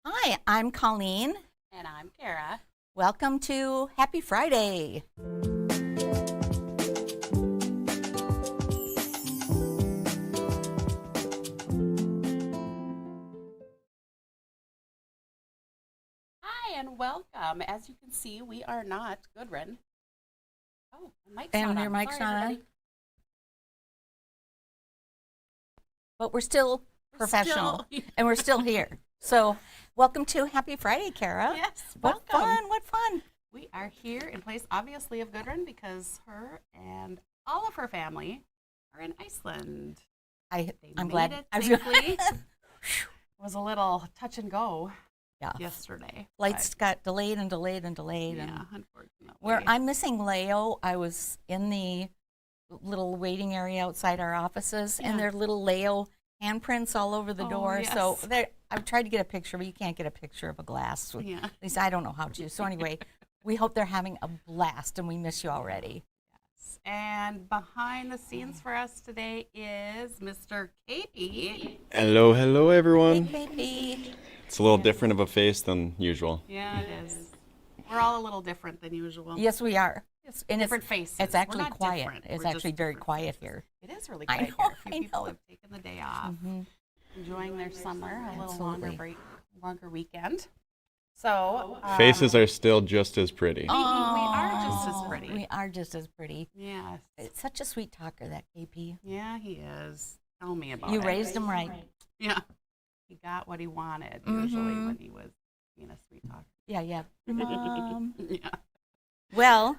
Hi, I'm Colleen. And I'm Kara. Welcome to Happy Friday. Hi and welcome. As you can see, we are not Goodrin. Oh, my mic's And not your on. mic's Sorry, not on. everybody. But we're still professional and we're still here. So, welcome to Happy Friday, Kara. Yes, What welcome. What fun. We are here in place, obviously, of Goodrin because her and all of her family are in Iceland. I'm made glad. it I was safely. It was a little touch and go yesterday. Flights got delayed and delayed and delayed. Yeah, and unfortunately. where I'm missing Leo, I was in the little waiting area outside our offices, and there are little Leo handprints all over the door. Yes. So I've tried to get a picture, but you can't get a picture of a glass. Yeah. At least I don't know how to. So anyway, we hope they're having a blast, and we miss you already. Yes. And behind the scenes for us today is Mr. KP. Hello, hello, everyone. Hey, baby. It's a little different of a face than usual. Yeah, it is. We're all a little different than usual. Yes, we are. And Different faces. It's We're actually not quiet. different. It's We're actually just very different quiet faces. here. It is really I quiet know, here. A few I people know. have taken the day off, enjoying their summer, a little Absolutely. longer weekend. So Faces are still just as pretty. we are just as Oh, pretty. We are just as pretty. Yes. It's such a sweet talker, that KP. Yeah, he is. Tell me about You it. raised him right. Yeah. He got what he wanted usually when he was being a sweet talker. Yeah, yeah. Mom. Yeah. Well,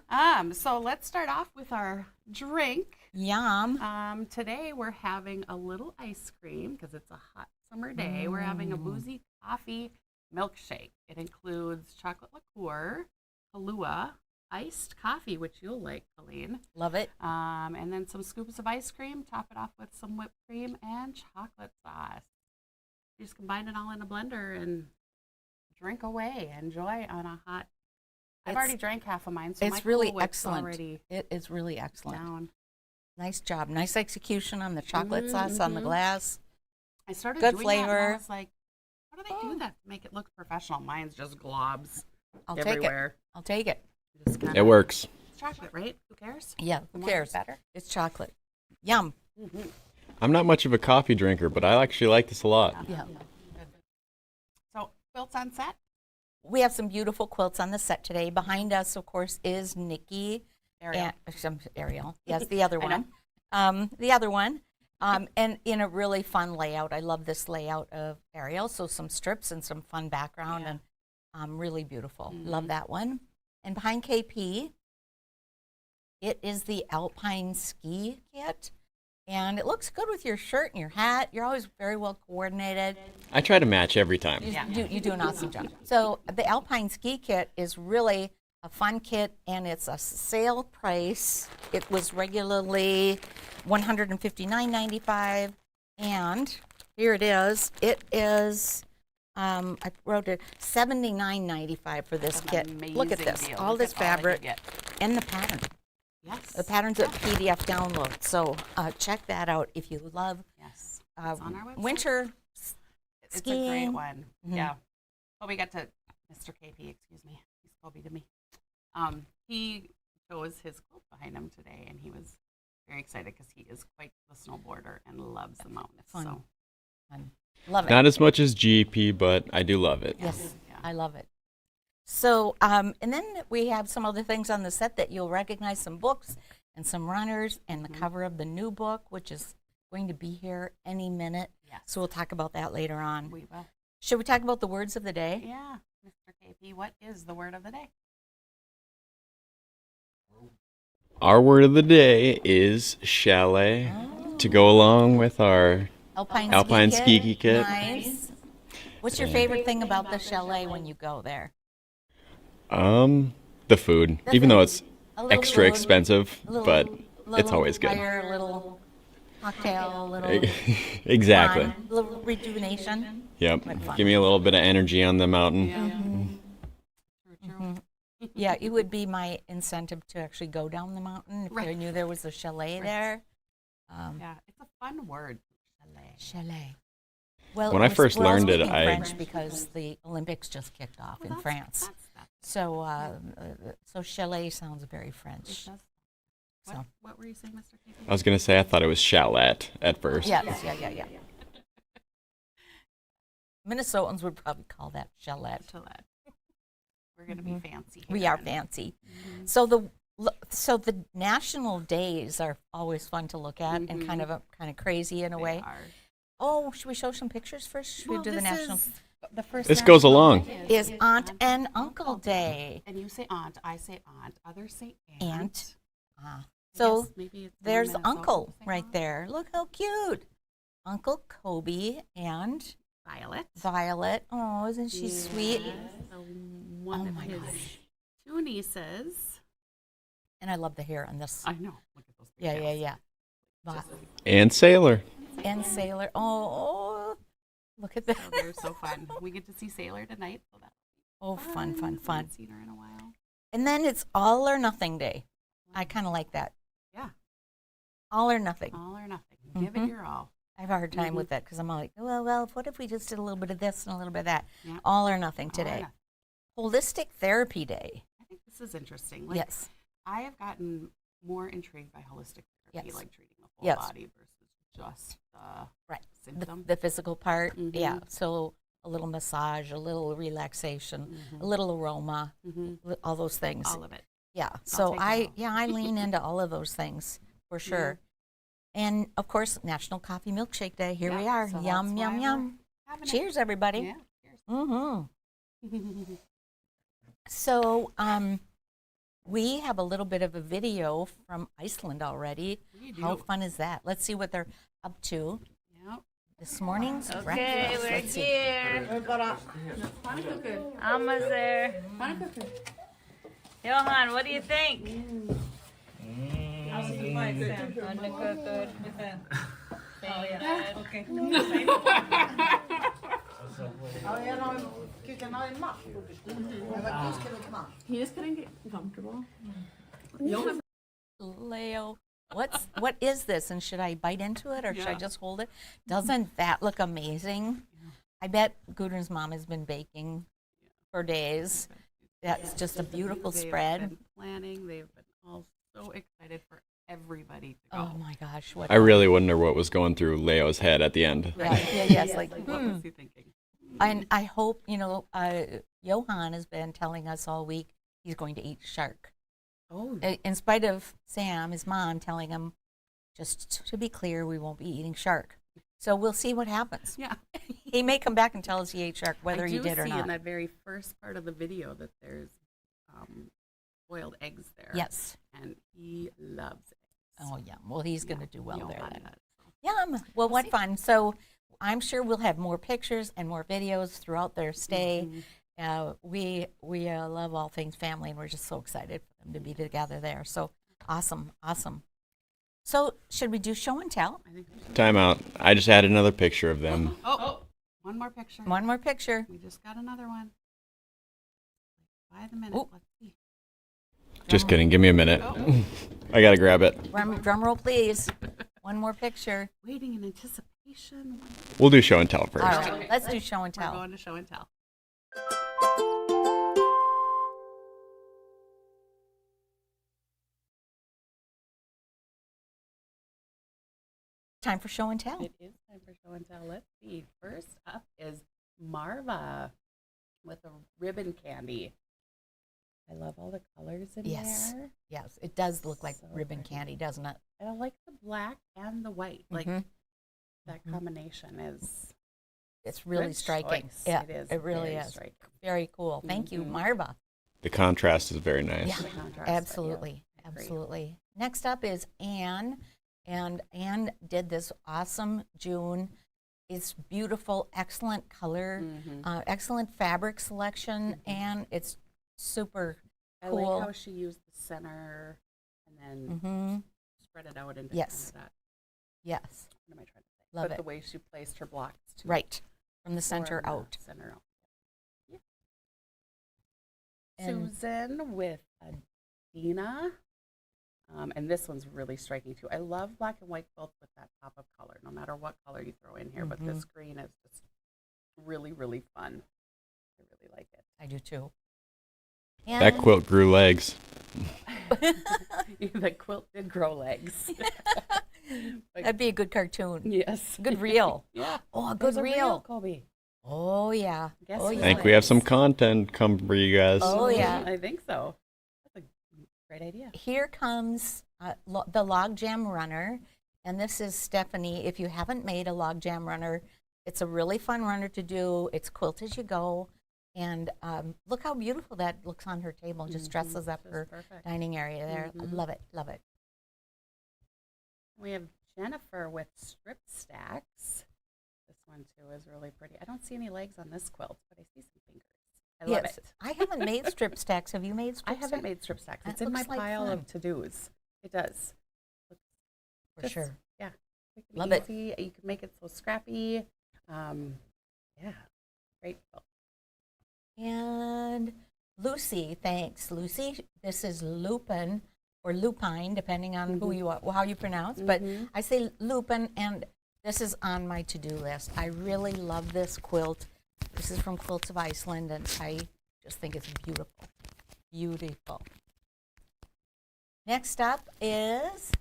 So let's start off with our drink. yum. Today we're having a little ice cream because it's a hot summer day. We're having a Boozy coffee milkshake. It includes chocolate liqueur, Kahlua, iced coffee, which you'll like, Colleen, Love it. and then some scoops of ice cream. Top it off with some whipped cream and chocolate sauce. You just combine it all in a blender and drink away. Enjoy on a hot. I've already drank half of mine, so my It's really Cool Whip's excellent. already It is really excellent. down. Nice job. Nice execution on the chocolate sauce on the glass. I started Good doing that and flavor. I was like, how do they do that to make it look professional? Mine's just globs I'll take it. everywhere. I'll take it. Just kinda, It works. It's chocolate, right? Who cares? Yeah, The who more the cares? better. It's chocolate. Yum. I'm not much of a coffee drinker, but I actually like this a lot. Yeah. So quilts on set. We have some beautiful quilts on the set today. Behind us, of course, is Nikki. Ariel. Ariel. Yes, the other I know. one. The other one. And in a really fun layout. I love this layout of Ariel. So some strips and some fun background and really beautiful. Love that one. And behind KP, it is the Alpine Ski Kit. And it looks good with your shirt and your hat. You're always very well coordinated. I try to match every time. You do an awesome job. So the Alpine Ski Kit is really a fun kit, and it's a sale price. It was regularly $159.95, and here it is. It is, I wrote it, $79.95 for this kit. Look at Amazing this, deal. all Look this at all that you fabric get. and the pattern. Yes. The pattern's a PDF download, so check that out if you love Yes. It's on our website. winter It's skiing. a great one. Yeah. Well, we got to Mr. KP. Excuse me. He's Kobe to me. He chose his quilt behind him today, and he was very excited because he is quite the snowboarder and loves the mountains. Fun. So Fun. Love it. Not as much as GP, but I do love it. Yes, Yeah. I love it. So, and then we have some other things on the set that you'll recognize, some books and some runners and the cover of the new book, which is going to be here any minute. Yes. So we'll talk about that later on. We will. Should we talk about the words of the day? Yeah. Mr. KP, what is the word of the day? Our word of the day is chalet to go along with our Alpine ski kit. Nice. What's your favorite thing about the chalet when you go there? the food. The Even though food. it's A little extra food, expensive, a little- but it's little always good. fire, a little cocktail, a little Exactly. fun, a little rejuvenation. Yep. Quite fun. Give me a little bit of energy on the mountain. Yeah. True. Yeah, it would be my incentive to actually go down the mountain if I Right. knew there was a chalet Right. there. Yeah. It's a fun word. Chalet. Chalet. Well, When I first learned it, speaking I- French because the Olympics just kicked off in France. That's So chalet sounds very it French. does. So What were you saying, Mr. Casey? I was going to say I thought it was shallot at first. yes, yeah. Minnesotans would probably call that chalet. Gillette. We're going to be fancy. We here are then. fancy. Mhm. So the national days are always fun to look at and kind of crazy in a They way. are. Oh, should we show some pictures first? Should we do the this national? is the first This goes national along. day Is Aunt and Uncle Day. And you say aunt, I say aunt, others say aunt. Aunt. Ah. I So guess maybe it's more there's Minnesotans Uncle say right aunt. there. Look how cute. Uncle Kobe and Violet. Violet. Oh, isn't she sweet? Yes, so one Oh of my his gosh. 2 nieces. And I love the hair on this. I know. Look at those. Yeah. pigtails. Vi- Just- And Sailor. And Sailor. Oh, look at that. So they're so fun. We get to see Sailor tonight, so that's Oh, fun. We haven't seen her in a while. And then it's all or nothing day. I kind of like that. Yeah. All or nothing. All or nothing. Give Mhm. it your all. I have a hard time with that because I'm like, well, what if we just did a little bit of this and a little bit of that? Yeah. All or nothing All or today. nothing. Holistic Therapy Day. I think this is interesting. Like, Yes. I have gotten more intrigued by holistic therapy, Yes. like treating the whole Yes. body versus just the Right. symptom. The physical part. Yeah. Mhm. So a little massage, a little relaxation, Mhm. a little aroma, Mhm. all those things. All of it. Yeah. So take it all. I lean into all of those things for sure. And of course, National Coffee Milkshake Day. Here we Yeah, are. so Yum, that's yum, why yum. we're having it. Cheers, everybody. Yeah. Cheers. Mm-hmm. So we have a little bit of a video from Iceland already. We How do. fun is that? Let's see what they're up to Yep. this morning's Okay, breakfast. we're Let's see. here. Almost there. Johan, what do you think? He just couldn't get comfortable. Leo, what is this? And should I bite into it or should I Yeah. just hold it? Doesn't that look amazing? I bet Gudrun's mom has been baking for days. That's just a beautiful They've spread. been planning. They've been all so excited for everybody to go. Oh my gosh! What? I really wonder what was going through Leo's head at the end. Yes, like What was he thinking? And I hope, Johan has been telling us all week he's going to eat shark. Oh, In spite of Sam, his mom, telling him, just to be clear, we won't be eating shark. So we'll see what happens. yeah. He may come back and tell us he ate shark, whether I he do did or see not. in that very first part of the video that there's boiled eggs there. Yes. And he loves eggs. Oh, yeah. Well, he's going to do well there Johan then. does, so. Yum. Well, what fun. So I'm sure we'll have more pictures and more videos throughout their stay. We love all things family, and we're just so excited for them to be together there. So awesome. So should we do show and tell? I think we should- Time out. I just added another picture of them. Oh, one more picture. One more picture. We just got another one. By the minute. Ooh. Let's see. Just kidding. Give me a minute. Oh. I got to grab it. Drum roll, please. One more picture. Waiting in anticipation. We'll do show and tell first. All right, let's do show and We're tell. going to show and tell. Time for show and tell. It is time for show and tell. Let's see. First up is Marva with a ribbon candy. I love all the colors in Yes. there. Yes, it does look like So ribbon pretty. candy, doesn't it? And I like the black and the white. Like Mhm. that combination is It's really good striking. choice. Yeah, It is. it really very is. striking. Very cool. Thank you, Mhm. Marva. The contrast is very nice. Yeah, The contrast, but absolutely, yeah, agree. absolutely. Next up is Anne, and Anne did this awesome June. It's beautiful, excellent color, Mhm. excellent fabric selection, and it's super I cool. like how she used the center and then hmm spread it out into Yes. kind of that. yes, What am I trying to say? Love but it. the way she placed her blocks too. right, from the more center in the out. Center out. Yeah. And- Susan with Adina. And this one's really striking too. I love black and white quilts with that pop of color, no matter what color you throw in here. But this green is just really, really fun. I really like it. I do too. That And quilt grew legs. The quilt did grow legs. that'd be a good cartoon. Yes. Good reel. Yeah. Oh, a There's good a reel. Colby. Oh, yeah. Guess Oh, who yeah. I think we have some content come for you guys. Oh, yeah. I think so. That's a great idea. Here comes the log jam runner, and this is Stephanie. If you haven't made a log jam runner, it's a really fun runner to do. It's quilt as you go, and look how beautiful that looks on her table. Just dresses up Just her perfect. dining area there. I love it, love it. We have Jennifer with strip stacks. This one too is really pretty. I don't see any legs on this quilt, but I see some fingers. I love Yes, it. I haven't made strip stacks. Have you made I strip haven't stacks? made strip stacks. That It's in my looks like pile fun. of to-dos. It does. For Just- sure. Yeah. Quick and Love it. easy. You can make it so scrappy. Yeah. Great quilt. And Lucy, thanks. Lucy, this is lupin or lupine, depending on who you are, how you pronounce. But I say lupin, and this is on my to-do list. I really love this quilt. This is from Quilts of Iceland, and I just think it's beautiful. Beautiful. Next up is,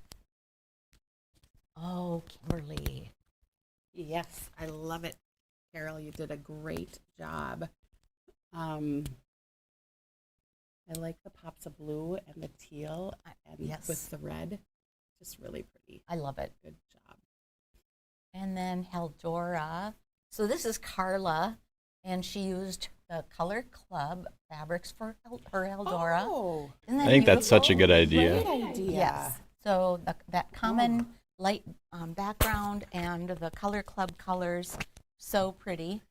Kimberly. Yes, I love it. Carol, you did a great job. I like the pops of blue and the teal and yes. with the red. Just really pretty. I love it. Good job. And then Heldora. So this is Carla, and she used the Color Club fabrics for her Heldora. Oh, Isn't I that think that's such a beautiful? good idea. great idea. Yes. So that common light background and the Color Club colors, so pretty.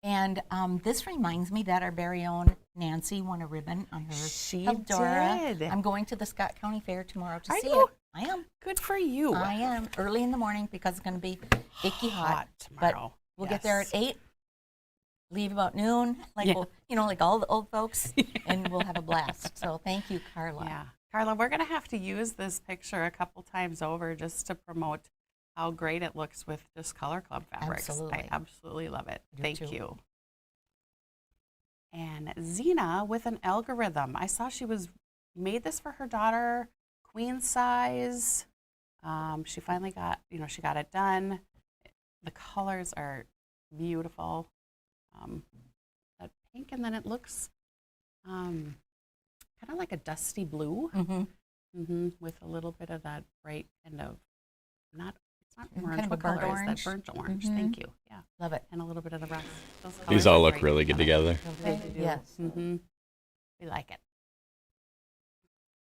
And this reminds me that our very own Nancy won a ribbon on her She Heldora. did. I'm going to the Scott County Fair tomorrow to Are see you? it. I am. Good for you. I am early in the morning because it's going to be icky hot. But tomorrow. we'll get there at Yes. 8, leave about noon, like Yeah. like all the old folks, and we'll have a blast. So thank you, Carla. Yeah. Carla, we're going to have to use this picture a couple times over just to promote how great it looks with just Color Club fabrics. Absolutely. I absolutely love it. I do Thank too. you. And Zena with an algorithm. I saw she made this for her daughter, queen size. She finally got, she got it done. The colors are beautiful. That pink, and then it looks kind of like a dusty blue. Mm-hmm. With a little bit of that bright kind of, it's not Kind orange, of a what color burnt is that? orange. Burnt orange, Mhm. thank you. Yeah, Love it. and a little bit of the rust. Those These colors all are look great really good together. They do. Yes. Mm-hmm. We like it.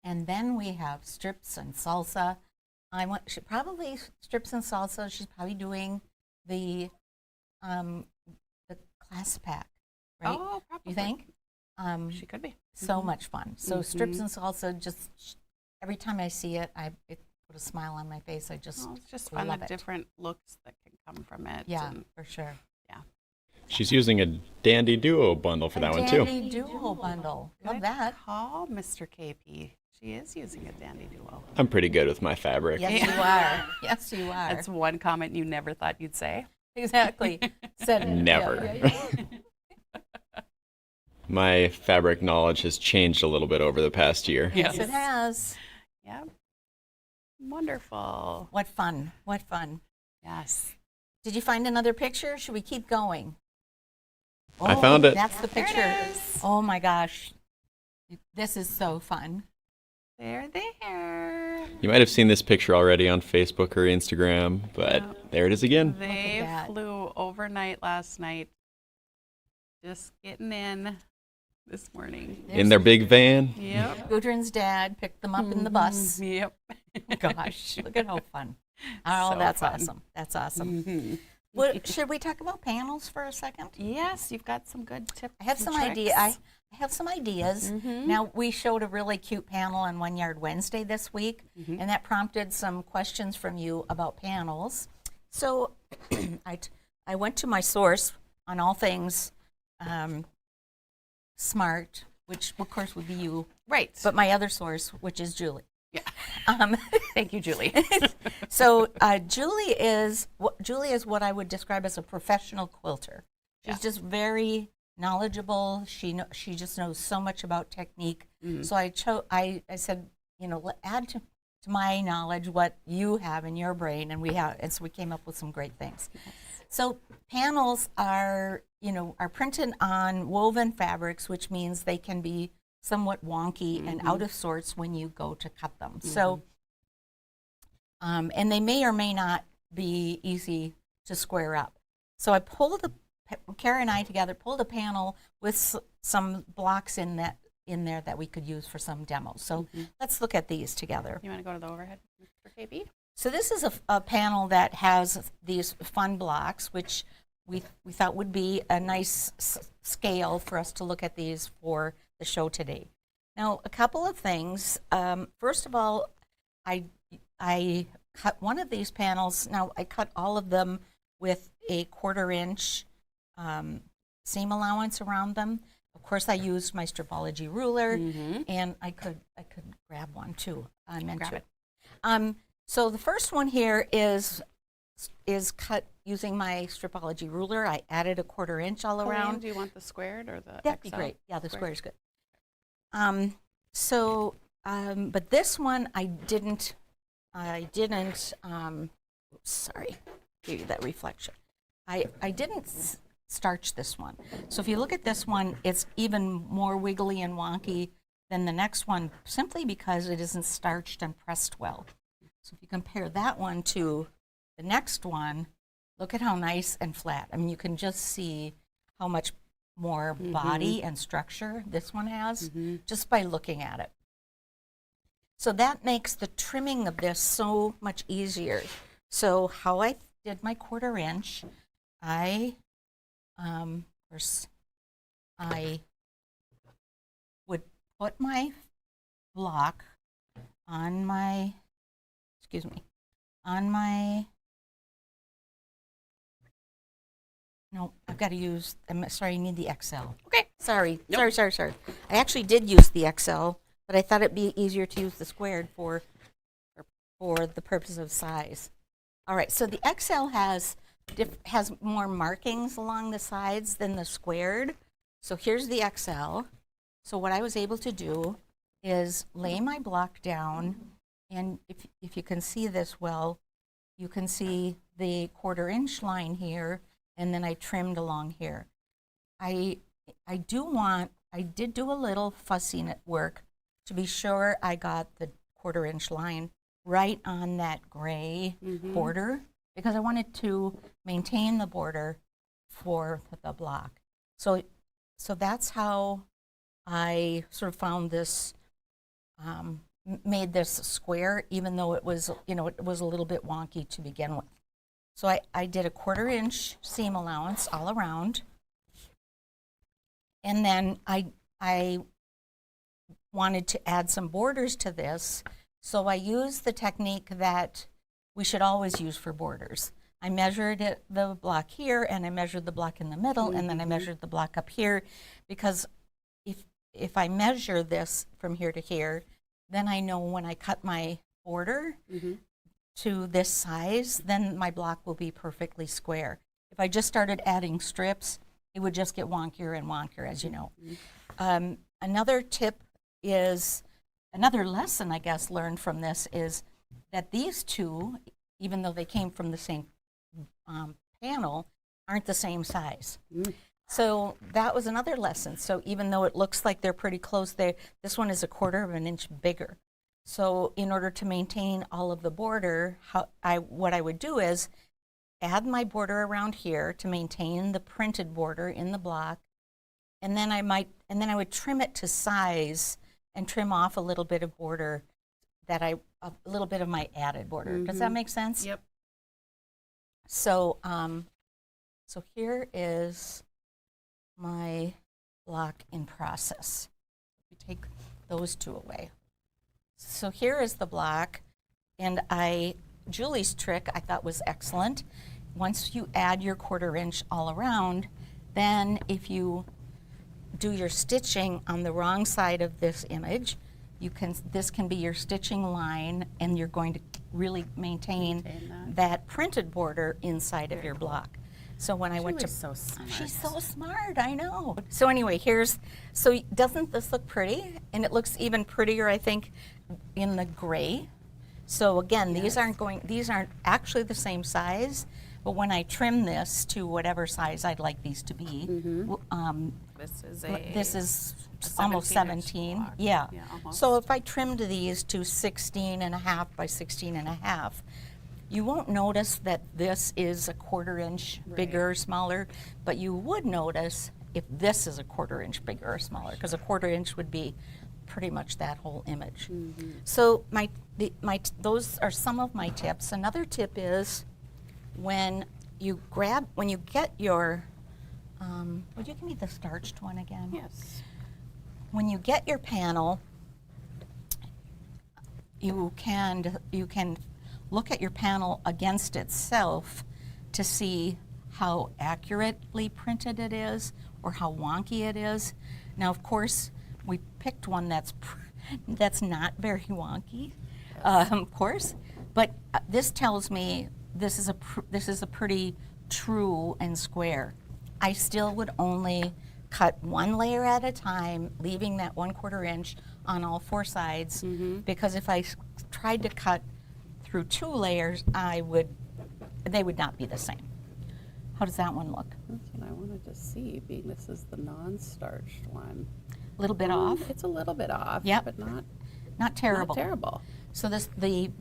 And then we have strips and salsa. She probably strips and salsa. She's probably doing the class pack, right? Oh, probably. You think? She could be. So much fun. So strips Mhm. and salsa, just every time I see it, it put a smile on my face. I just Oh, it's just fun, love the it. different looks that can come from it. Yeah, and- for sure. She's using a Dandy Duo bundle for that one too. Dandy Duo bundle. Love Good that. call, Mr. KP. She is using a Dandy Duo. I'm pretty good with my fabric. Yes, you are. Yes, you are. That's one comment you never thought you'd say. Exactly. Said it. Never. Yeah. My fabric knowledge has changed a little bit over the past year. Yes, it has. Yeah. Wonderful. What fun. What fun. Yes. Did you find another picture? Should we keep going? I found it. That's the There it picture. is. Oh my gosh. This is so fun. They're there. You might have seen this picture already on Facebook or Instagram, but there it is again. They that. flew overnight last night. Just getting in this morning. In their big van. Yep. Gudrun's dad picked them up in the bus. Yep. Gosh, look at how fun. Oh, So that's fun. awesome. That's awesome. Mhm. Should we talk about panels for a second? Yes, you've got some good tips. I have and some idea. tricks. I have some ideas. Mhm. Now, we showed a really cute panel on One Yard Wednesday this week, and that prompted some questions from you about panels. So I went to my source on all things smart, which of course would be you, Right. but my other source, which is Julie. Thank you, Julie. So Julie is what I would describe as a professional quilter. She's just very knowledgeable. She just knows so much about technique. So I said, add to my knowledge what you have in your brain, and so we came up with some great things. So panels are printed on woven fabrics, which means they can be somewhat wonky and out of sorts when you go to cut them. So, and they may or may not be easy to square up. So Kara and I together pulled a panel with some blocks in there that we could use for some demos. So let's look at these together. You want to go to the overhead for KB? So this is a panel that has these fun blocks, which we thought would be a nice scale for us to look at these for the show today. Now, a couple of things. First of all, I cut one of these panels. Now, I cut all of them with a 1/4 inch seam allowance around them. Of course, I used my Stripology ruler, and I could grab one too. I meant to. So the first one here is cut using my Stripology ruler. I added a 1/4 inch all around. Do you want the squared or the That'd be XL? great. Yeah, the square is good. But this one I didn't. Sorry, give you that reflection. I didn't starch this one. So if you look at this one, it's even more wiggly and wonky than the next one, simply because it isn't starched and pressed well. So if you compare that one to the next one, look at how nice and flat. I mean, you can just see how much more body and structure this one has just by looking at it. So that makes the trimming of this so much easier. So how I did my 1/4 inch, I would put my block on my, no, I've got to use, I'm sorry, I need the XL. Okay. Sorry. Nope. I actually did use the XL, but I thought it'd be easier to use the squared for the purpose of size. All right, so the XL has more markings along the sides than the squared. So here's the XL. So what I was able to do is lay my block down, and if you can see this well, you can see the 1/4 inch line here, and then I trimmed along here. I did do a little fussing work to be sure I got the 1/4 inch line right on that gray border, because I wanted to maintain the border for the block. So that's how I sort of found this, made this square, even though it was, it was a little bit wonky to begin with. So I did a 1/4 inch seam allowance all around, and then I wanted to add some borders to this, so I used the technique that we should always use for borders. I measured the block here, and I measured the block in the middle, and then I measured the block up here, because if I measure this from here to here, then I know when I cut my border to this size, then my block will be perfectly square. If I just started adding strips, it would just get wonkier and wonkier, as you know. Another tip is, another lesson I guess learned from this is that these two, even though they came from the same panel, aren't the same size. So that was another lesson. So even though it looks like they're pretty close, this one is a 1/4 inch bigger. So in order to maintain all of the border, what I would do is add my border around here to maintain the printed border in the block, and then I would trim it to size and trim off a little bit of border a little bit of my added border. Does that make sense? Yep. So so here is my block in process. We take those two away. So here is the block, and Julie's trick I thought was excellent. Once you add your 1/4 inch all around, then if you do your stitching on the wrong side of this image, this can be your stitching line, and you're going to really maintain that printed border inside of your block. So when I went to, Julie's so smart. she's so smart, I know. So anyway, doesn't this look pretty? And it looks even prettier, I think, in the gray. So again, these aren't actually the same size, but when I trim this to whatever size I'd like these to be, this is almost 17. block. Yeah. Yeah, almost. So if I trimmed these to 16 and a half by 16 and a half, you won't notice that this is a 1/4 inch bigger or smaller, but you would notice if this is a 1/4 inch bigger or smaller, because a 1/4 inch would be pretty much that whole image. So those are some of my tips. Another tip is when you get your, would you give me the starched one again? Yes. When you get your panel, you can look at your panel against itself to see how accurately printed it is or how wonky it is. Now, of course, we picked one that's not very wonky, of course, but this tells me this is a pretty true and square. I still would only cut one layer at a time, leaving that 1/4 inch on all 4 sides, because if I tried to cut through 2 layers, they would not be the same. How does that one look? That's what I wanted to see, being this is the non-starched one. A little bit off? It's a little bit off, Yep. but not Terrible. terrible. So the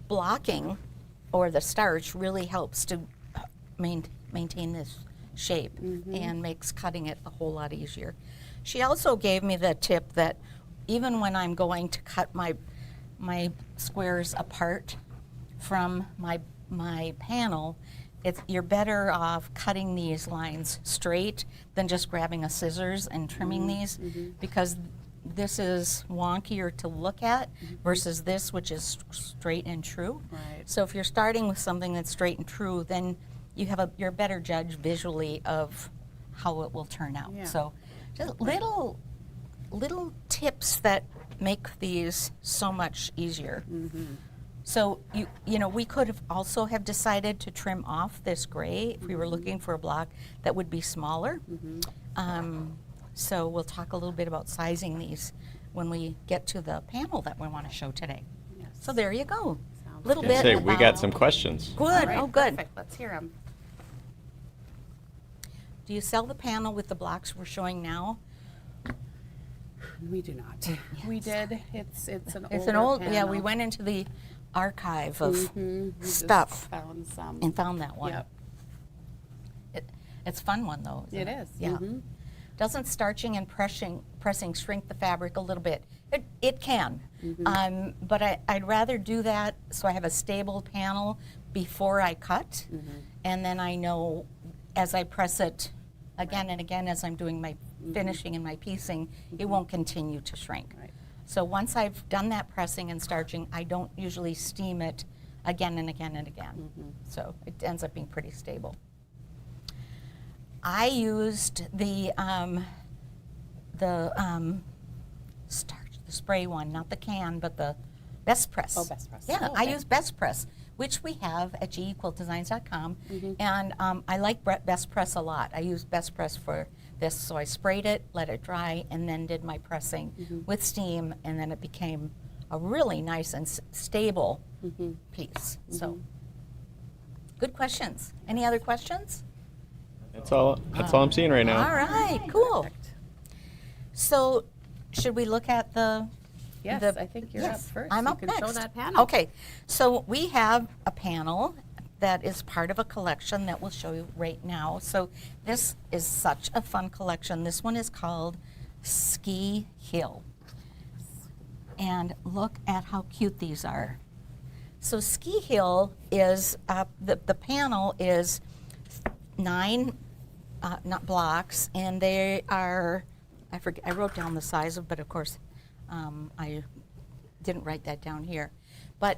blocking or the starch really helps to maintain this shape and makes cutting it a whole lot easier. She also gave me the tip that even when I'm going to cut my squares apart from my panel, you're better off cutting these lines straight than just grabbing a scissors and trimming these, because this is wonkier to look at versus this, which is straight and true. Right. So if you're starting with something that's straight and true, then you're a better judge visually of how it will turn out. Yeah. So just little tips that make these so much easier. So we could have also have decided to trim off this gray if we were looking for a block that would be smaller. So we'll talk a little bit about sizing these when we get to the panel that we want to show today. Yes. So there you go. Sounds Little good. bit. Say, we got about- some questions. Good. All right, Oh, good. Perfect. Let's hear them. Do you sell the panel with the blocks we're showing now? We do not. We did. It's an It's older an old. Yeah, panel. we went into the archive of We just stuff found some. and found that one. Yep. It's a fun one though. Isn't It is. Yeah. Doesn't starching and pressing shrink the fabric a little bit? It can, but I'd rather do that so I have a stable panel before I cut, and then I know as I press it again and again as I'm doing my finishing and my piecing, it won't continue to shrink. Right. So once I've done that pressing and starching, I don't usually steam it again and again and again. So it ends up being pretty stable. I used the starch, the spray one, not the can, but the Best Press. Oh, Best Press. Yeah, Oh, I okay. use Best Press, which we have at gequiltdesigns.com, and I like Best Press a lot. I used Best Press for this, so I sprayed it, let it dry, and then did my pressing with steam, and then it became a really nice and stable piece. So, good questions. Any other questions? That's all I'm seeing right now. All right, cool. So, should we look at the? Yes, I think you're up first. I'm You up can next. show that panel. Okay, so we have a panel that is part of a collection that we'll show you right now. So this is such a fun collection. This one is called Ski Hill. And look at how cute these are. So Ski Hill is, the panel is 9 not blocks, and they are, I forget, I wrote down the size of, but of course I didn't write that down here. But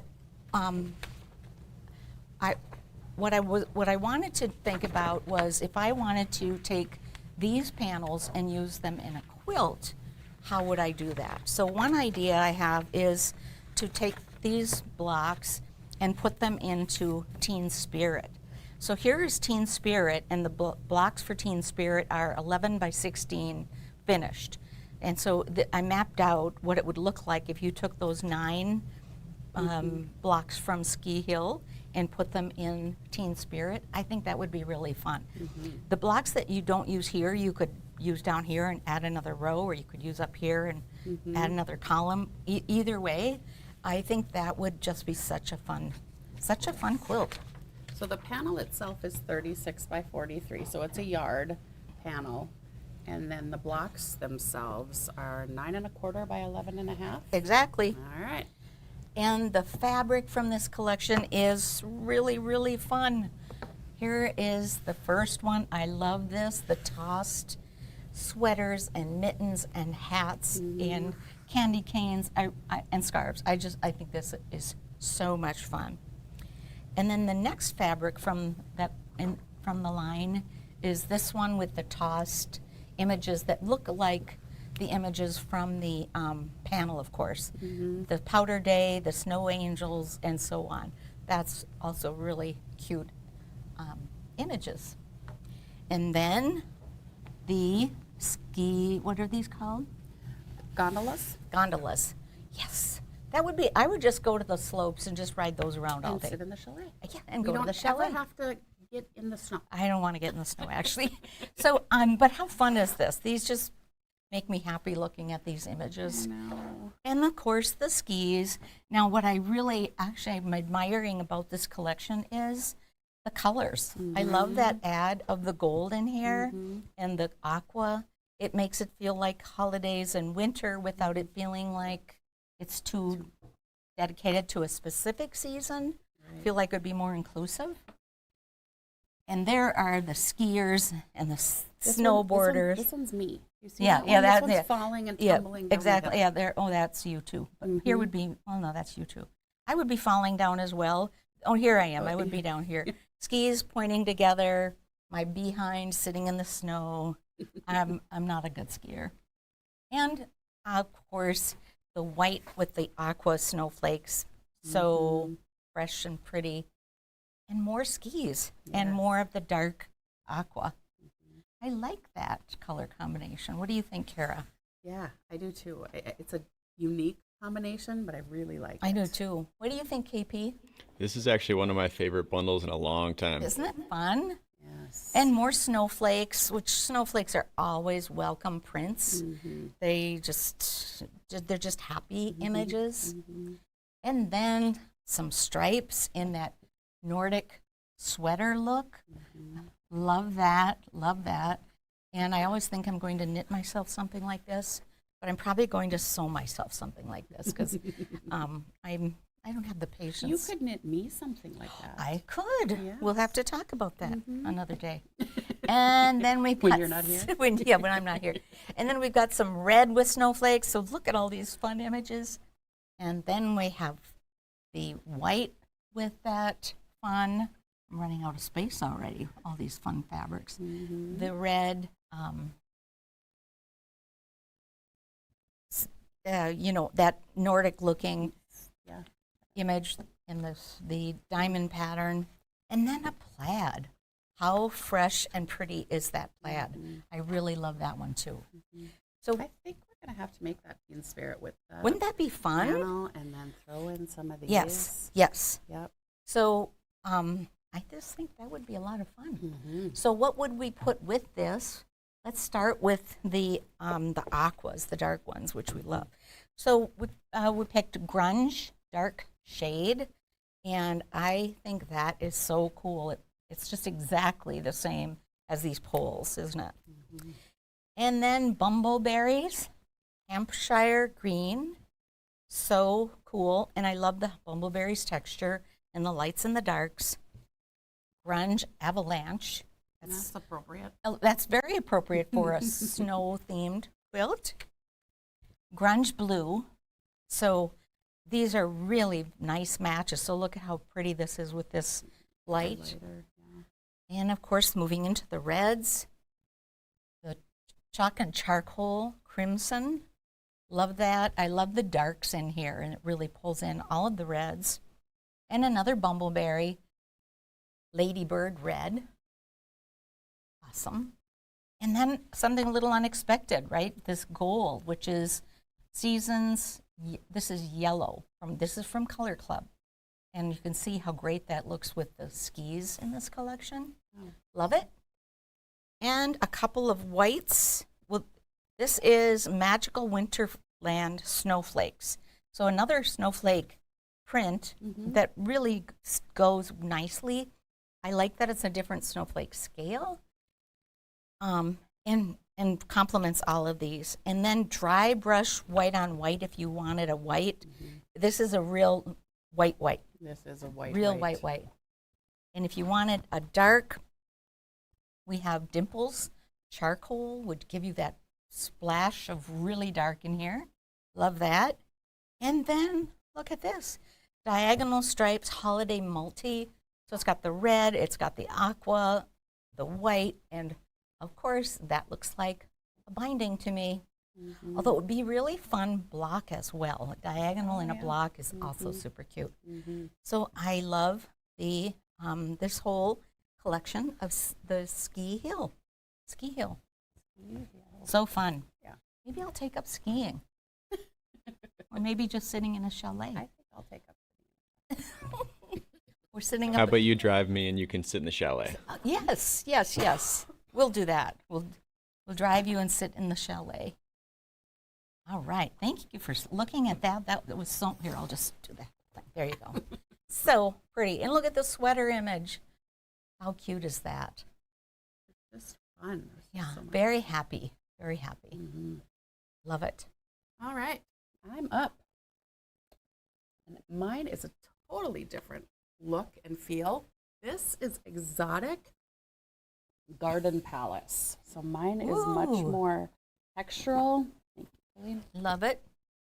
what I wanted to think about was if I wanted to take these panels and use them in a quilt, how would I do that? So one idea I have is to take these blocks and put them into Teen Spirit. So here is Teen Spirit, and the blocks for Teen Spirit are 11 by 16 finished. And so I mapped out what it would look like if you took those 9 blocks from Ski Hill and put them in Teen Spirit. I think that would be really fun. The blocks that you don't use here, you could use down here and add another row, or you could use up here and add another column. Either way, I think that would just be such a fun quilt. So the panel itself is 36 by 43, so it's a yard panel. And then the blocks themselves are 9 1/4 by 11 1/2. Exactly. All right. And the fabric from this collection is really, really fun. Here is the first one. I love this, the tossed sweaters and mittens and hats and candy canes and scarves. I think this is so much fun. And then the next fabric from the line is this one with the tossed images that look like the images from the panel, of course. The Powder Day, the Snow Angels, and so on. That's also really cute images. And then the ski, what are these called? Gondolas. Gondolas. Yes. That would be, I would just go to the slopes and just ride those around all And day. sit in the chalet. Yeah, and We go to don't the chalet. ever have to get in the snow. I don't want to get in the snow, actually. So, but how fun is this? These just make me happy looking at these images. No. And of course, the skis. Now, what I really actually am admiring about this collection is the colors. I love that ad of the gold in here and the aqua. It makes it feel like holidays and winter without it feeling like it's too dedicated to a specific season. I feel like it would be more inclusive. And there are the skiers and the snowboarders. This one's me. You see Yeah, that yeah, one? that- This one's yeah. falling and Yeah, tumbling. down the exactly. hill. Yeah, there. Oh, that's you too. But here would be. Oh no, that's you too. I would be falling down as well. Oh, here I am. I would be down here. Skis pointing together. My behind sitting in the snow. I'm not a good skier. And of course, the white with the aqua snowflakes. So fresh and pretty. And more skis and more of the dark aqua. I like that color combination. What do you think, Kara? Yeah, I do too. It's a unique combination, but I really like it. I do too. What do you think, KP? This is actually one of my favorite bundles in a long time. Isn't it fun? Yes. And more snowflakes, which snowflakes are always welcome prints. They're just happy images. And then some stripes in that Nordic sweater look. Love that, love that. And I always think I'm going to knit myself something like this, but I'm probably going to sew myself something like this because I don't have the patience. You could knit me something like that. I could. Yes. We'll have to talk about that another day. And then we've When got you're not here? when I'm not here. And then we've got some red with snowflakes. So look at all these fun images. And then we have the white with that fun. I'm running out of space already. All these fun fabrics. The red. That Nordic-looking Yeah. image in the diamond pattern, and then a plaid. How fresh and pretty is that plaid? I really love that one too. So I think we're going to have to make that Teen Spirit with the wouldn't that be fun? panel and then throw in some of these. Yes, yes. Yep. So I just think that would be a lot of fun. So what would we put with this? Let's start with the aquas, the dark ones, which we love. So we picked grunge, dark shade, and I think that is so cool. It's just exactly the same as these poles, isn't it? And then bumbleberries, Hampshire green, so cool. And I love the bumbleberries texture and the lights and the darks. Grunge avalanche. That's appropriate. That's very appropriate for a snow-themed quilt. Grunge blue. So these are really nice matches. So look at how pretty this is with this light. Lighter, yeah. And of course, moving into the reds, the chalk and charcoal crimson. Love that. I love the darks in here, and it really pulls in all of the reds. And another bumbleberry, ladybird red. Awesome. And then something a little unexpected, right? This gold, which is Seasons. This is yellow. This is from Color Club. And you can see how great that looks with the skis in this collection. Love it. And a couple of whites. Well, this is Magical Winterland Snowflakes. So another snowflake print that really goes nicely. I like that it's a different snowflake scale. And complements all of these. And then dry brush white on white if you wanted a white. This is a real white. This is a white. Real white. And if you wanted a dark, we have Dimples. Charcoal would give you that splash of really dark in here. Love that. And then look at this. Diagonal Stripes Holiday Multi. So it's got the red, it's got the aqua, the white, and of course, that looks like a binding to me. Although it would be really fun block as well. A diagonal in a block is also super cute. So I love the this whole collection of the ski hill. So fun. Yeah. Maybe I'll take up skiing. Or maybe just sitting in a chalet. I think I'll take up. We're sitting How up. about you drive me and you can sit in the chalet? Yes. We'll do that. We'll drive you and sit in the chalet. All right. Thank you for looking at that. That was so. Here, I'll just do that. There you go. So pretty. And look at the sweater image. How cute is that? It's just fun. Yeah. So much. Very happy. Very happy. Love it. All right, I'm up. And mine is a totally different look and feel. This is Exotic Garden Palace. So mine is much Ooh. more textural. Thank you, Colleen. Love it.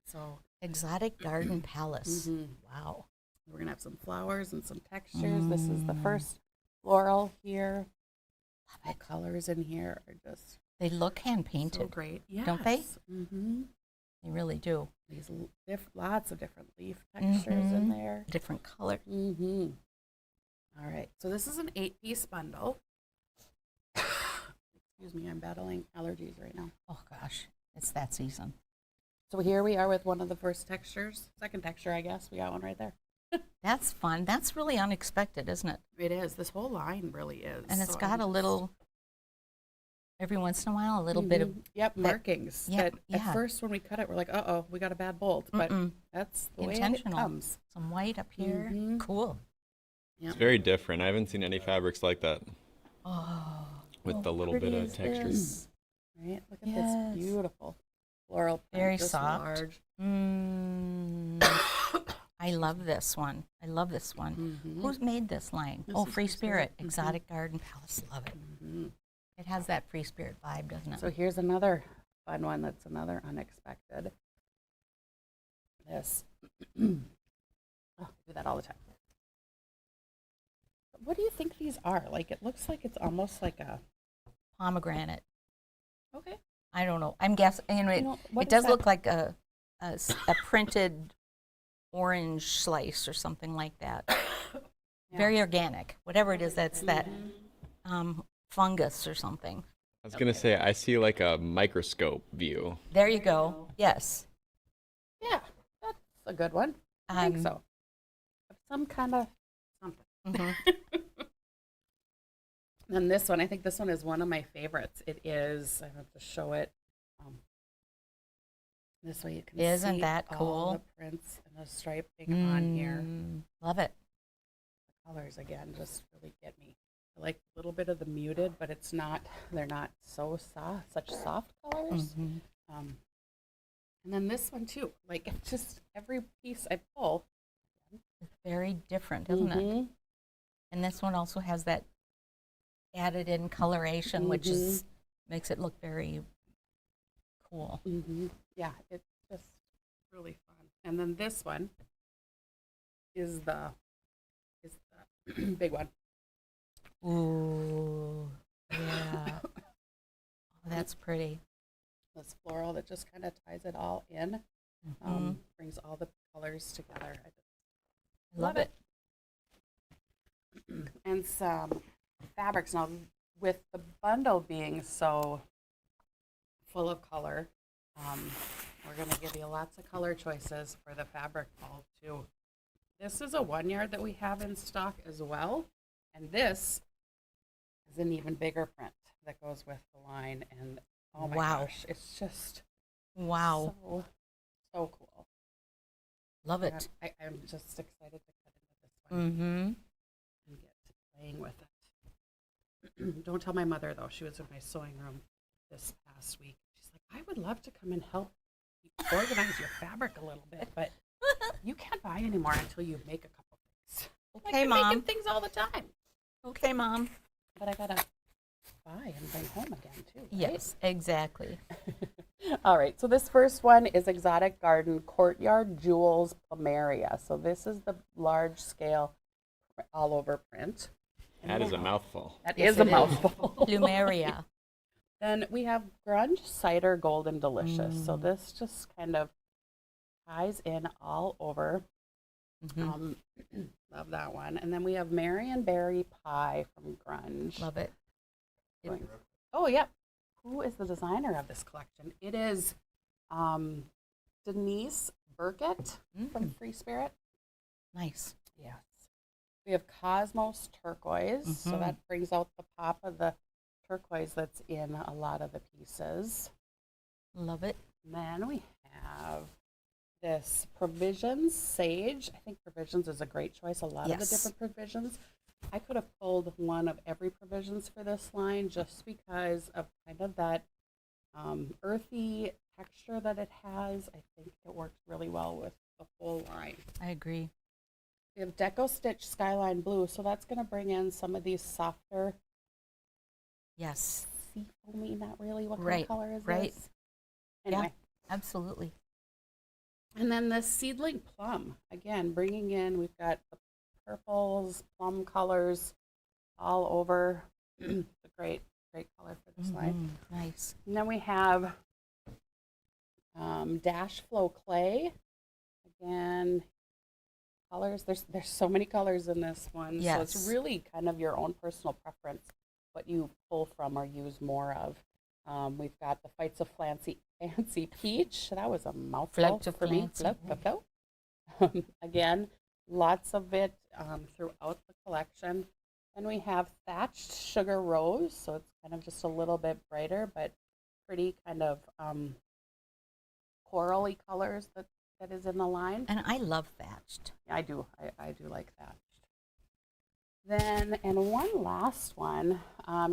So Exotic Garden Palace. Wow. we're gonna have some flowers and some textures. This is the first floral here. The colors in here are just They look hand so painted. great. Yes. Don't they? Mm-hmm. They really do. These lots of different leaf textures in there. Different color. Mm-hmm. All right, so this is an 8-piece bundle. Excuse me, I'm battling allergies right now. Oh gosh, it's that season. So here we are with one of the first textures, second texture, I guess. We got one right there. That's fun. That's really unexpected, isn't it? It is. This whole line really is. And it's So got I'm a little, every once in a while, a little bit of, Yep, markings. yeah, That yeah. At first when we cut it, we're like, uh-oh, we got a bad bolt. But that's the way it intentional. comes. Some white up here. Mhm. Cool. It's very different. I haven't seen any fabrics like that Oh. with the little bit pretty of is texture. this? Right? Look at Yes. this beautiful floral print. Very this soft. large. I love this one. I love this one. Mhm. Who's made this line? This Oh, is Free Free Spirit. Spirit. Exotic Garden Palace. Love it. Mhm. It has that Free Spirit vibe, doesn't it? So here's another fun one that's another unexpected. This. Oh, I do that all the time. What do you think these are? Like, it looks like it's almost like a... Pomegranate. Okay. I don't know. I'm guessing. What It is does that? look like a printed orange slice or something like that. Yeah. Very organic. Whatever it is, that's that fungus or something. I was gonna say I see like a microscope view. There you go. Yes. Yeah, that's a good one. I think so. Some kind of something. Mhm. And this one, I think this one is one of my favorites. It is, I have to show it. This way you can Isn't see that all cool? the prints and the striping on here. Love it. The colors, again, just really get me. I like a little bit of the muted, but it's not, they're not so soft, such soft colors. And then this one too, like it's just every piece I pull. It's very different, isn't it? And this one also has that added in coloration, which is makes it look very cool. Yeah, it's just really fun. And then this one is the big one. Ooh, yeah. Oh, that's pretty. this floral that just kind of ties it all in. Brings all the colors together. I just Love it. And some fabrics. Now, with the bundle being so full of color, we're going to give you lots of color choices for the fabric ball too. This is a 1 yard that we have in stock as well, and this is an even bigger print that goes with the line. And oh my gosh, it's just Wow. so cool. Love it. I'm just excited to cut into this one and get playing with it. Don't tell my mother though. She was in my sewing room this past week. She's like, I would love to come and help you organize your fabric a little bit, but you can't buy anymore until you make a couple things. Okay, I'm Mom. making things all the time, Okay, Mom. but I gotta buy and bring home again too. Right? Yes, exactly. All right, so this first one is Exotic Garden Courtyard Jewels Plumeria. So this is the large scale all over print. That is a mouthful. That Yes, is a it is. mouthful. Plumeria. Then we have Grunge Cider Golden Delicious. So this just kind of ties in all over. Love that one. And then we have Marion Berry Pie from Grunge. Love it. Oh, yeah. Who is the designer of this collection? It is Denise Burkett from Free Spirit. Nice. Yes. We have Cosmos Turquoise. So that brings out the pop of the turquoise that's in a lot of the pieces. Love it. And then we have this Provisions Sage. I think Provisions is a great choice. A lot of the Yes. different provisions. I could have pulled one of every Provisions for this line just because of kind of that earthy texture that it has. I think it works really well with the whole line. I agree. We have Deco Stitch Skyline Blue, so that's going to bring in some of these softer, Yes. sea foamy, not really. What kind Right, of color is right. this? Anyway. Absolutely. And then the Seedling Plum, again, bringing in, we've got the purples, plum colors all over. It's a great color for this line. Nice. And then we have Dash Flow Clay. Again, colors, there's so many colors in this one. So Yes. it's really kind of your own personal preference, what you pull from or use more of. We've got the Fights of Fancy Peach. That was a mouthful Flights of for me. Fancy. Again, lots of it throughout the collection. Then we have Thatched Sugar Rose. So it's kind of just a little bit brighter, but pretty kind of corally colors that is in the line. And I love thatched. I do. I do like that. Then, and one last one,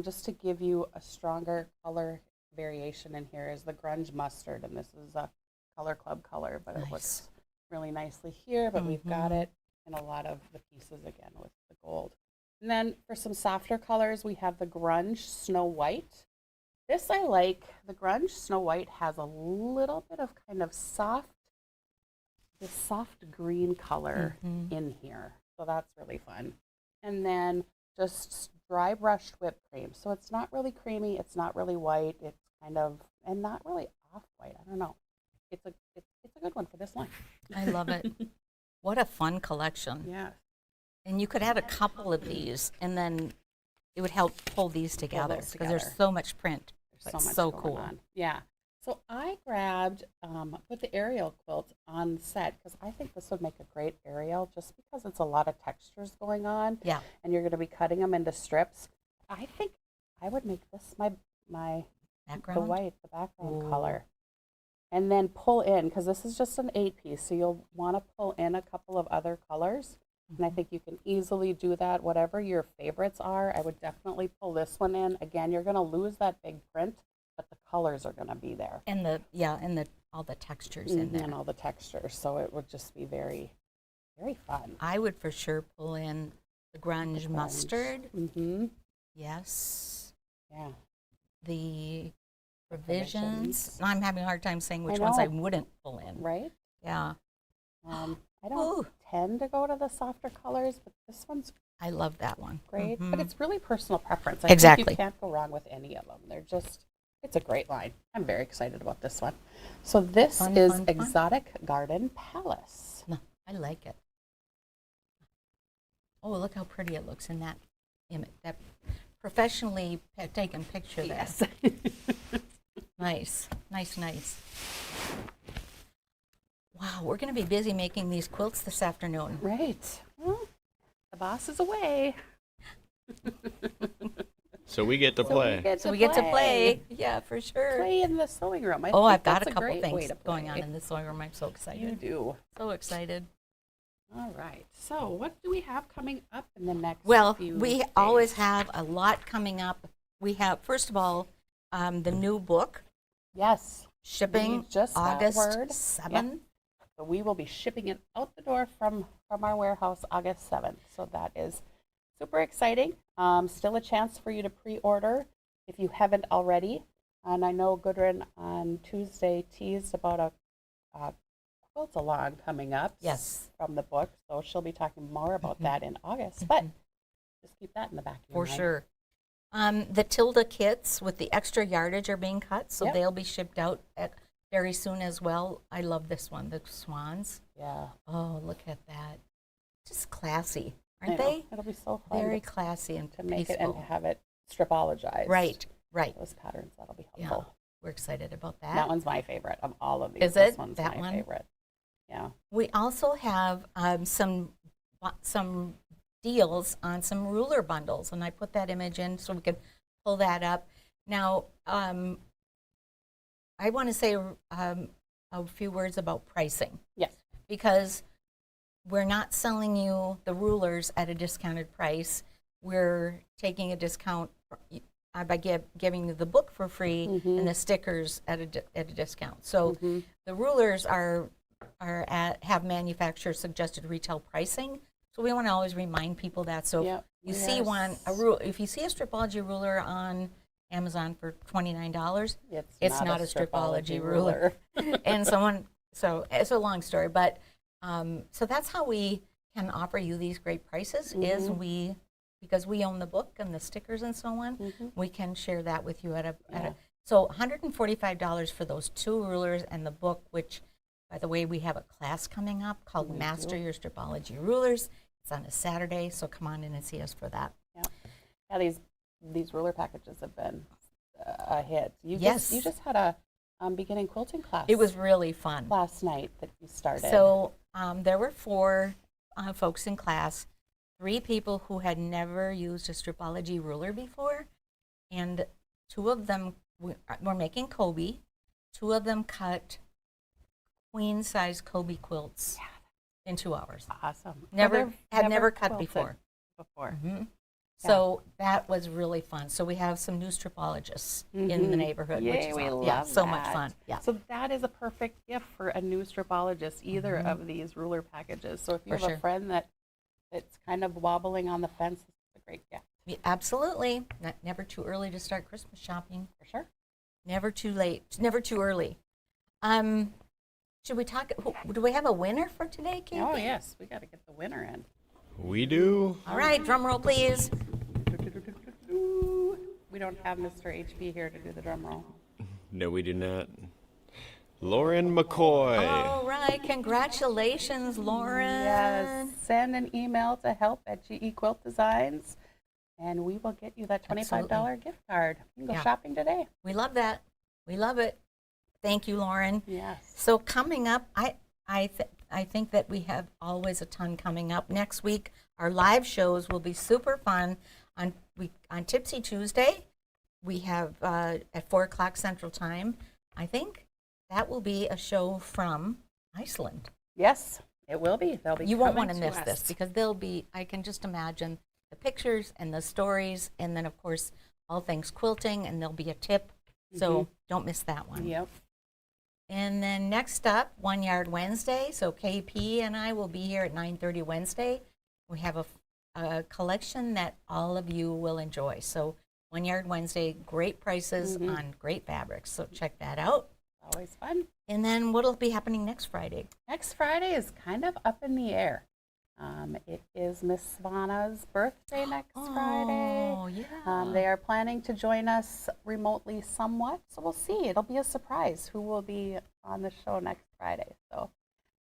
just to give you a stronger color variation in here, is the Grunge Mustard. And this is a Color Club color, but it looks really nicely here. But we've got it in a lot of the pieces again with the gold. And then for some softer colors, we have the Grunge Snow White. This I like. The Grunge Snow White has a little bit of kind of this soft green color in here. So that's really fun. And then just dry brushed whipped cream. So it's not really creamy, it's not really white, it's kind of, and not really off-white. I don't know. It's a good one for this line. I love it. What a fun collection. Yeah. And you could add a couple of these, and then it would help pull these together those because there's together. so much print. There's But so much so going cool. on. Yeah. So I grabbed, put the Ariel quilt on set because I think this would make a great Ariel just because it's a lot of textures going on. Yeah. And you're going to be cutting them into strips. I think I would make this my Background. the white, the background Ooh. color. And then pull in, because this is just an 8-piece, so you'll want to pull in a couple of other colors. And I think you can easily do that. Whatever your favorites are, I would definitely pull this one in. Again, you're going to lose that big print, but the colors are going to be there. And all the textures in there. And all the textures, so it would just be very, very fun. I would for sure pull in the grunge mustard. Mm-hmm. Yes. Yeah. The Provisions. provisions. I'm having a hard time saying which I ones I know. wouldn't pull in. Right? Yeah. I don't Ooh. tend to go to the softer colors, but this one's I love that one. great. Mhm. But it's really personal preference. I Exactly. think you can't go wrong with any of them. They're just It's a great line. I'm very excited about this one. So this Fun, is fun, fun. Exotic Garden Palace. No, I like it. Oh, look how pretty it looks in that image, that professionally taken picture there. Yes. Nice, nice, nice. Wow, we're going to be busy making these quilts this afternoon. Right. Well, the boss is away. So we get to play. So we get to play. Yeah, for sure. Play in the sewing room. I Oh, think I've got that's a couple great way things to going on play. in the sewing room. I'm so You excited. do. So excited. All right. So what do we have coming up in the next Well, few we days? always have a lot coming up. We have, first of all, the new book, Yes. shipping We just got August word. 7th. So we will be shipping it out the door from our warehouse August 7th. So that is super exciting. Still a chance for you to pre-order if you haven't already. And I know Gudrun on Tuesday teased about a quilt along coming up. Yes. From the book. So she'll be talking more about that in August. But just keep that in the back of your For mind. sure. The Tilda Kits with the extra yardage are being cut, so Yep. they'll be shipped out very soon as well. I love this one, the swans. Yeah. Oh, look at that. Just classy, I aren't know. they? It'll be so fun Very classy and to make peaceful. it and to have it stripologized. Right, right. Those patterns, that'll be Yeah, helpful. we're excited about that. That one's my favorite of all of these. Is This it? one's That my one? favorite. Yeah. We also have some deals on some ruler bundles, and I put that image in so we could pull that up. Now, I want to say a few words about pricing, Yes. because we're not selling you the rulers at a discounted price. We're taking a discount by giving you the book for free and the stickers at a discount. So the rulers have manufacturer suggested retail pricing. So we want to always remind people that. So Yep. if you see if you see a Stripology ruler on Amazon for $29, it's not a Stripology ruler. And so it's a long story, but so that's how we can offer you these great prices is because we own the book and the stickers and so on, we can share that with you so $145 for those two rulers and the book, which, by the way, we have a class coming up called Master Your Stripology Rulers. It's on a Saturday, so come on in and see us for that. Yeah, these ruler packages have been a hit. You Yes. just had a beginning quilting class. It was really fun. last night that you started. So there were 4 folks in class, 3 people who had never used a Stripology ruler before, and 2 of them were making Kobe. 2 of them cut queen-size Kobe quilts in 2 hours. Awesome. Never cut quilted before. Mm-hmm. So that was really fun. So we have some new stripologists in the neighborhood, which Yay, is we awesome. love So much that. fun. Yeah. So that is a perfect gift for a new stripologist, either of these ruler packages. So if you For have sure. a friend that's kind of wobbling on the fence, this is a great gift. Yeah, absolutely. Never too early to start Christmas shopping. For sure. Never too late. Never too early. Should we talk? Do we have a winner for today, Katie? Oh, yes. We got to get the winner in. We do. All right, drum roll, please. We don't have Mr. HP here to do the drum roll. No, we do not. Lauren McCoy. All right, congratulations, Lauren. Yes. Send an email to help@GE Quilt Designs, and we will get you that $25 gift card. You can go shopping today. We love that. We love it. Thank you, Lauren. Yes. So coming up, I think that we have always a ton coming up. Next week, our live shows will be super fun. On Tipsy Tuesday, we have at 4 o'clock Central Time, I think, that will be a show from Iceland. Yes, it will be. They'll be. You won't want coming to miss us. this because they'll be, I can just imagine the pictures and the stories, and then, of course, all things quilting, and there'll be a tip. So don't miss that one. Yep. And then next up, 1 Yard Wednesday. So KP and I will be here at 9:30 Wednesday. We have a collection that all of you will enjoy. So 1 Yard Wednesday, great prices on great fabrics. So check that out. Always fun. And then what'll be happening next Friday? Next Friday is kind of up in the air. It is Miss Svana's birthday next Friday. Oh, yeah. They are planning to join us remotely somewhat, so we'll see. It'll be a surprise who will be on the show next Friday. So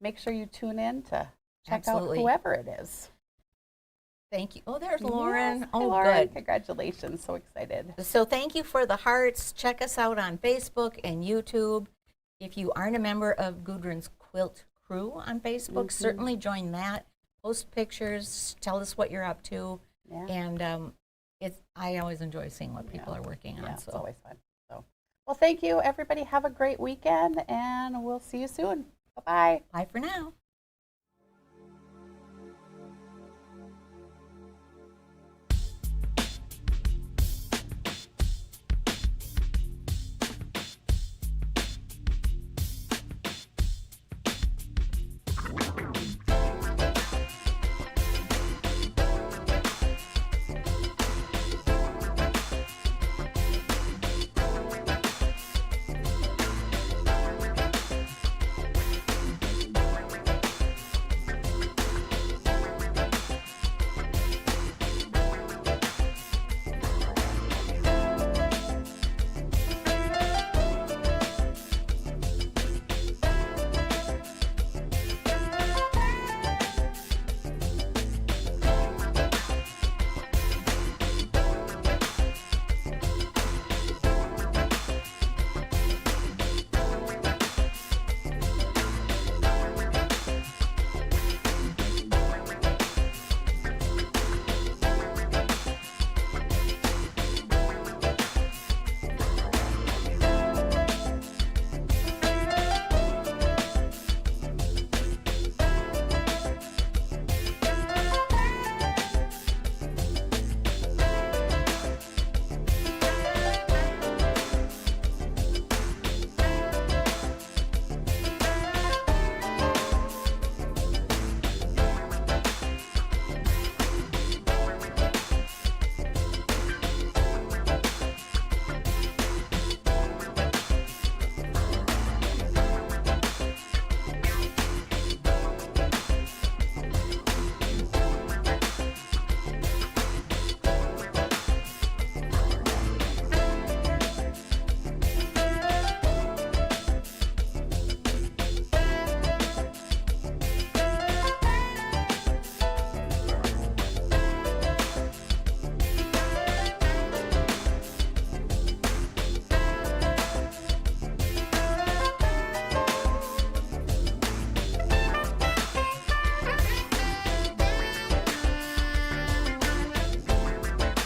make sure you tune in to check Absolutely. out whoever it is. Thank you. Oh, there's Lauren. Yes. Oh, Hi, Lauren. good. Congratulations. So excited. So thank you for the hearts. Check us out on Facebook and YouTube. If you aren't a member of Gudrun's Quilt Crew on Facebook, certainly join that. Post pictures. Tell us what you're up to. Yeah. And I always enjoy seeing what people are working on. Yeah, it's So always fun. So, well, thank you, everybody. Have a great weekend, and we'll see you soon. Bye-bye. bye for now.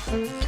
Bye.